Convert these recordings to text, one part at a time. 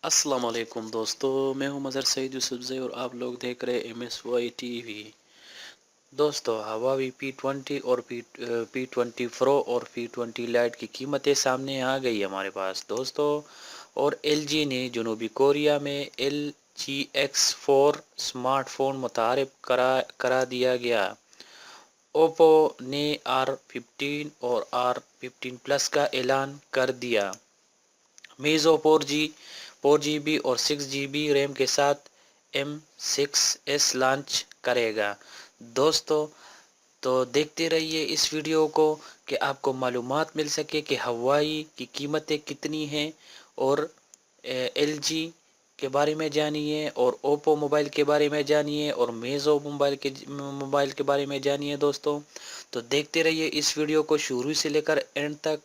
अस्सलाम वालेकुम दोस्तों, मैं हूं मज़हर सईद यूसुफजई और आप लोग देख रहे हैं MSY टीवी। दोस्तों, हवावी P20 और P20 प्रो और P20 लाइट की कीमतें सामने आ गई हमारे पास दोस्तों। और LG ने जनूबी कोरिया में LG X4 स्मार्टफोन मुतारिफ करा दिया गया। ओप्पो ने R15 और R15 प्लस का ऐलान कर दिया। मीज़ो 4GB और 6GB रैम के साथ M6s लॉन्च करेगा। दोस्तों, तो देखते रहिए इस वीडियो को कि आपको मालूमात मिल सके कि हवाई की कीमतें कितनी हैं। और LG के बारे में जानिए और ओप्पो मोबाइल के बारे में जानिए और मीज़ो मोबाइल के बारे में जानिए दोस्तों। तो देखते रहिए इस वीडियो को शुरू से लेकर एंड तक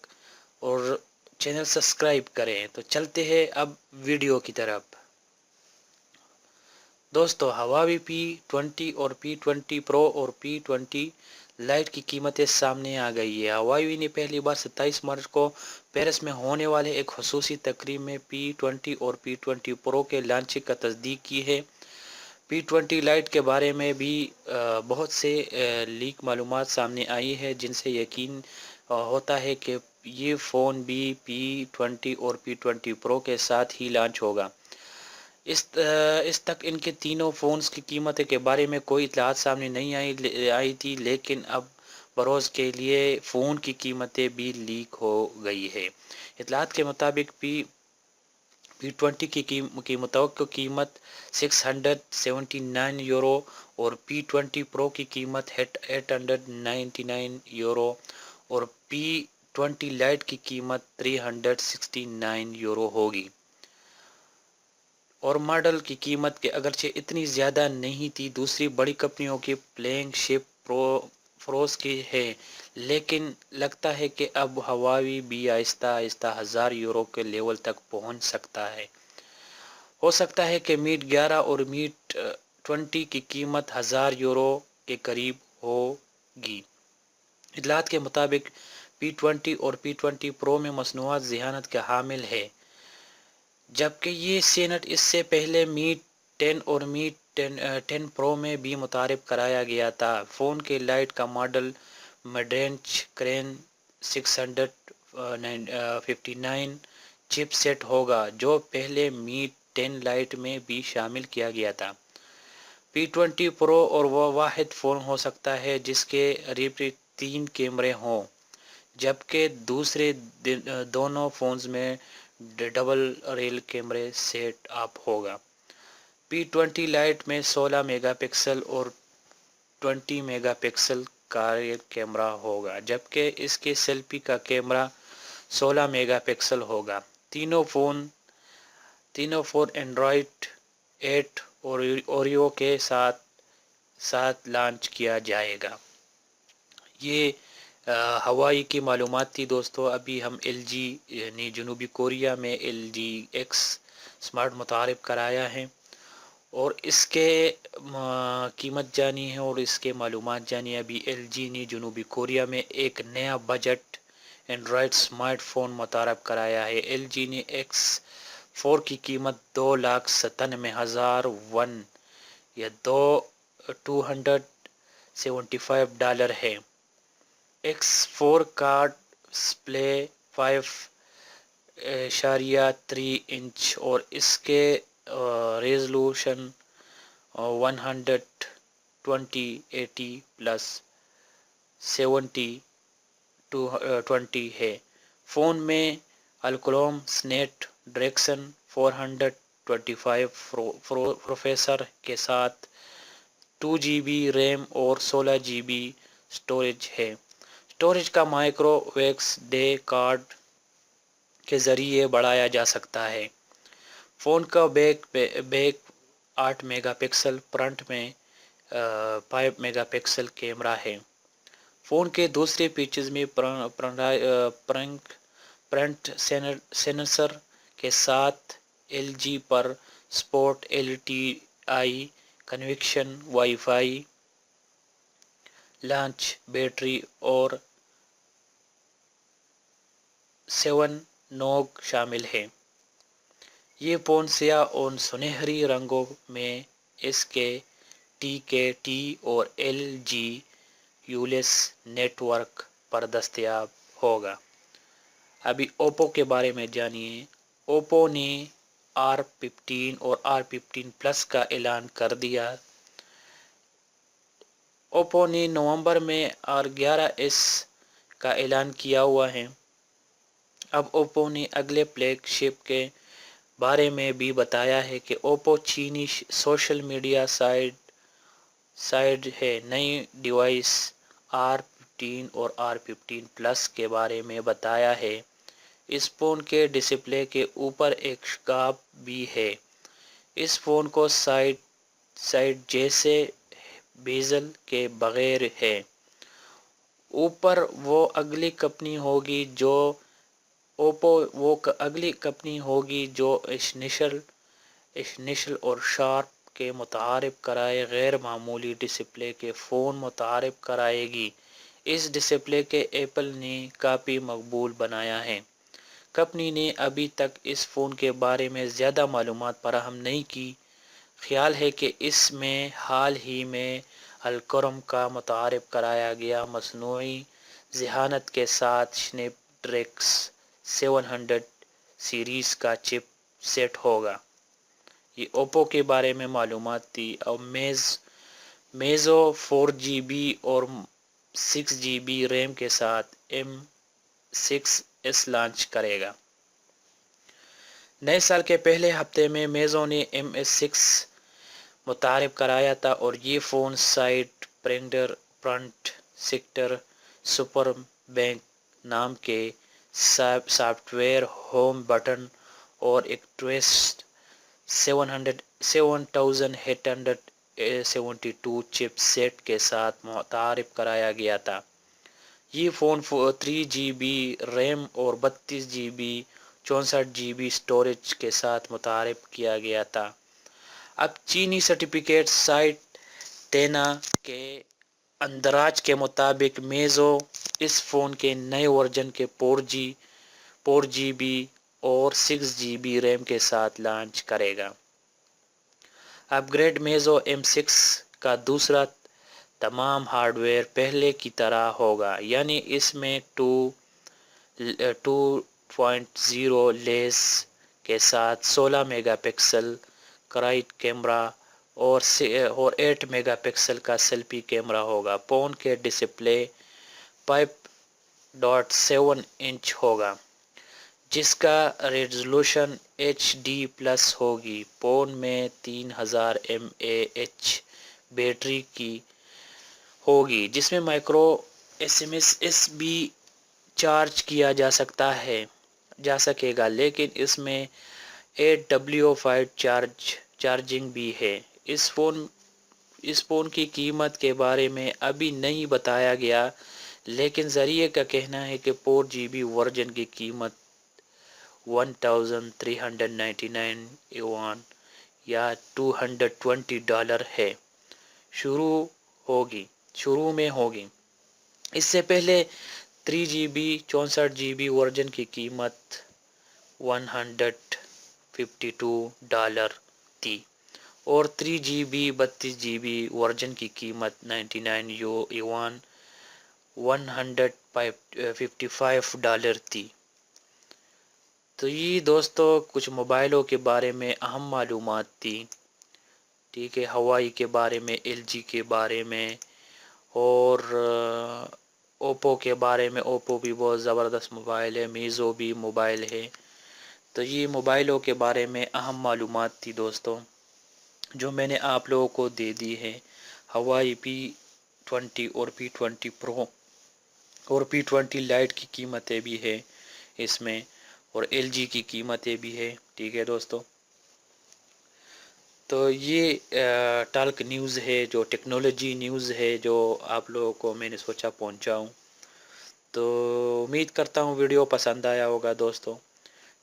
और चैनल सब्सक्राइब करें। तो चलते हैं अब वीडियो की तरफ। दोस्तों, हवावी P20 और P20 प्रो और P20 लाइट की कीमतें सामने आ गई है। हवावी ने पहली बार 27 मार्च को पेरिस में होने वाले एक ख़ुसूसी तकरीब में P20 और P20 प्रो के लॉन्चिंग का तस्दीक की है। P20 लाइट के बारे में भी बहुत से लीक मालूमात सामने आई है, जिनसे यकीन होता है कि ये फ़ोन भी P20 और P20 प्रो के साथ ही लॉन्च होगा। इस तक इनके तीनों फ़ोन्स की कीमत के बारे में कोई इत्तलात सामने नहीं आई थी, लेकिन अब बरोज़ के लिए फ़ोन की कीमतें भी लीक हो गई है। इत्तलात के मुताबिक P20 की मुतवक्किल कीमत €679 और P20 प्रो की कीमत €899 और P20 लाइट की कीमत €369 होगी। और मॉडल की कीमत के अगरचे इतनी ज़्यादा नहीं थी दूसरी बड़ी कंपनियों की फ्लैगशिप प्रोस की है, लेकिन लगता है कि अब हवावी भी आहिस्ता आहिस्ता €1000 के लेवल तक पहुंच सकता है। हो सकता है कि मीट 11 और मीट 20 की कीमत €1000 के करीब होगी। इत्तलात के मुताबिक P20 और P20 प्रो में मसनूआत ज़हानत के हामिल है, जबकि ये सेनेट इससे पहले मीट 10 और मीट 10 प्रो में भी मुतारिफ कराया गया था। फ़ोन के लाइट का मॉडल मिडरेंज क्रेन 659 चिपसेट होगा, जो पहले मीट 10 लाइट में भी शामिल किया गया था। P20 प्रो और वह वाहिद फ़ोन हो सकता है जिसके करीब 3 कैमरे हों, जबकि दूसरे दोनों फ़ोन्स में डबल रेल कैमरे सेट अप होगा। P20 लाइट में 16 मेगापिक्सल और 20 मेगापिक्सल का कैमरा होगा, जबकि इसके सेल्फी का कैमरा 16 मेगापिक्सल होगा। तीनों फ़ोन एंड्रॉयड 8 और ओरियो के साथ साथ लॉन्च किया जाएगा। ये हवाई की मालूमात थी दोस्तों। अभी हम LG यानी जनूबी कोरिया में LG X स्मार्ट मुतारिफ कराया है और इसके कीमत जानी है और इसके मालूमात जानी है। अभी LG ने जनूबी कोरिया में एक नया बजट एंड्रॉयड स्मार्टफोन मुतारिफ कराया है। LG ने X4 की कीमत $2,97,001 या $275 है। X4 का डिस्प्ले 5.3 इंच और इसके रेजोल्यूशन 12080 प्लस 7020 है। फ़ोन में अल्कोलम स्नैपड्रैगन 425 प्रोसेसर के साथ 2GB रैम और 16GB स्टोरेज है। स्टोरेज का माइक्रो SD कार्ड के ज़रिए बढ़ाया जा सकता है। फ़ोन का बैक 8 मेगापिक्सल, फ्रंट में 5 मेगापिक्सल कैमरा है। फ़ोन के दूसरे फीचर्स में फ्रंट सेंसर के साथ LG पर support LTI connection, wifi launch battery और 7 नोक शामिल है। یہ فون سیاہ اور سنہری رنگوں میں اس کے ٹی اور ایل جی یولیس نیٹ ورک پر دستیاب ہوگا۔ ابھی اوپو کے بارے میں جانیے۔ اوپو نے R15 اور R15 پلس کا اعلان کر دیا۔ اوپو نے نومبر میں R11 کا اعلان کیا ہوا ہے۔ اب اوپو نے اگلے فلیگ شپ کے بارے میں بھی بتایا ہے کہ اوپو چینی سوشل میڈیا سائٹ ہے نئی ڈیوائس R15 اور R15 پلس کے بارے میں بتایا ہے۔ اس فون کے ڈسپلے کے اوپر ایک شگاف بھی ہے۔ اس فون کو سائٹ جیسے بیزل کے بغیر ہے۔ اوپر وہ اگلی کمپنی ہوگی جو اسنیشل اور شارپ کے متعارف کرائے غیر معمولی ڈسپلے کے فون متعارف کرائے گی۔ اس ڈسپلے کے ایپل نے کافی مقبول بنایا ہے۔ کمپنی نے ابھی تک اس فون کے بارے میں زیادہ معلومات فراہم نہیں کی۔ خیال ہے کہ اس میں حال ہی میں الکرم کا متعارف کرایا گیا مصنوعی ذہانت کے ساتھ سنیپ ڈریگن 700 سیریز کا چپ سیٹ ہوگا۔ یہ اوپو کے بارے میں معلومات تھی۔ اب میزو 4GB اور 6GB ریم کے ساتھ M6S لانچ کرے گا۔ نئے سال کے پہلے ہفتے میں میزو نے MS6 متعارف کرایا تھا اور یہ phone side front sector super bank نام کے سافٹ ویئر ہوم بٹن اور ایک ٹویسٹ 7872 چپ سیٹ کے ساتھ متعارف کرایا گیا تھا۔ یہ فون 3GB ریم اور 32GB 64GB اسٹوریج کے ساتھ متعارف کیا گیا تھا۔ اب چینی سرٹیفکیٹ سائٹ تینا کے اندراج کے مطابق میزو اس فون کے نئے ورژن کے 4GB اور 6GB ریم کے ساتھ لانچ کرے گا۔ اپ گریڈ میزو M6 کا دوسرا تمام ہارڈ ویئر پہلے کی طرح ہوگا، یعنی اس میں 2.0 لینس کے ساتھ 16 میگا پکسل کرائٹ کیمرہ اور 8 میگا پکسل کا سیلفی کیمرہ ہوگا۔ فون کے ڈسپلے 5.7 انچ ہوگا جس کا ریزولوشن HD+ ہوگی۔ فون میں 3000 mAh بیٹری کی ہوگی جس میں مائکرو SMS بھی چارج کیا جا سکے گا، لیکن اس میں 8W5 چارجنگ بھی ہے۔ اس فون کی قیمت کے بارے میں ابھی نہیں بتایا گیا، لیکن ذرائع کا کہنا ہے کہ 4GB ورژن کی قیمت $1399 یا $220 ہے۔ شروع میں ہوگی۔ اس سے پہلے 3GB 64GB ورژن کی قیمت $152 تھی اور 3GB 32GB ورژن کی قیمت $99 $155 تھی۔ تو یہ دوستو کچھ موبائلوں کے بارے میں اہم معلومات تھی، ٹھیک ہے، ہوائی کے بارے میں، LG کے بارے میں اور اوپو کے بارے میں۔ اوپو بھی بہت زبردست موبائل ہے، میزو بھی موبائل ہے۔ تو یہ موبائلوں کے بارے میں اہم معلومات تھی دوستو جو میں نے آپ لوگوں کو دے دی ہے۔ ہوائی P20 اور P20 Pro اور P20 لائٹ کی قیمتیں بھی ہے اس میں، اور LG کی قیمتیں بھی ہے، ٹھیک ہے دوستو۔ تو یہ ٹالک نیوز ہے، جو ٹیکنالوجی نیوز ہے، جو آپ لوگوں کو میں نے سوچا پہنچاؤں۔ تو امید کرتا ہوں ویڈیو پسند آیا ہوگا دوستو۔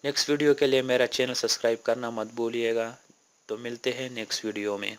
نیکسٹ ویڈیو کے لیے میرا چینل سبسکرائب کرنا مت بھولیے گا۔ تو ملتے ہیں نیکسٹ ویڈیو میں۔